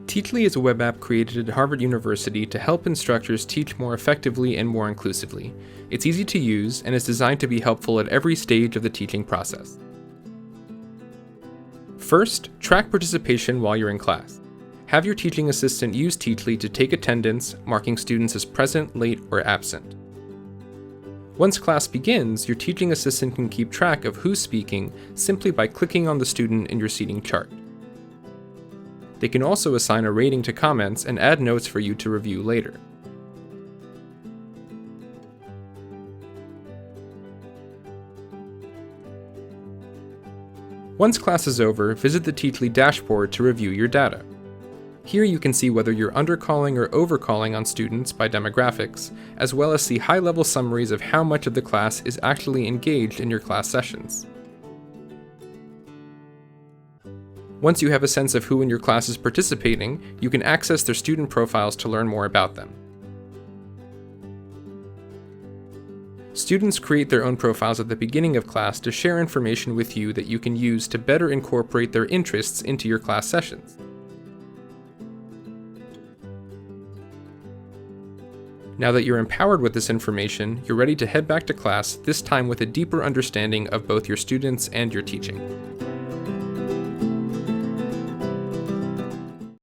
Teachly is a web app created at Harvard University to help instructors teach more effectively and more inclusively. It's easy to use and is designed to be helpful at every stage of the teaching process. First, track participation while you're in class. Have your teaching assistant use Teachly to take attendance, marking students as present, late, or absent. Once class begins, your teaching assistant can keep track of who's speaking simply by clicking on the student in your seating chart. They can also assign a rating to comments and add notes for you to review later. Once class is over, visit the Teachly dashboard to review your data. Here you can see whether you're undercalling or overcalling on students by demographics, as well as see high-level summaries of how much of the class is actually engaged in your class sessions. Once you have a sense of who in your class is participating, you can access their student profiles to learn more about them. Students create their own profiles at the beginning of class to share information with you that you can use to better incorporate their interests into your class sessions. Now that you're empowered with this information, you're ready to head back to class, this time with a deeper understanding of both your students and your teaching.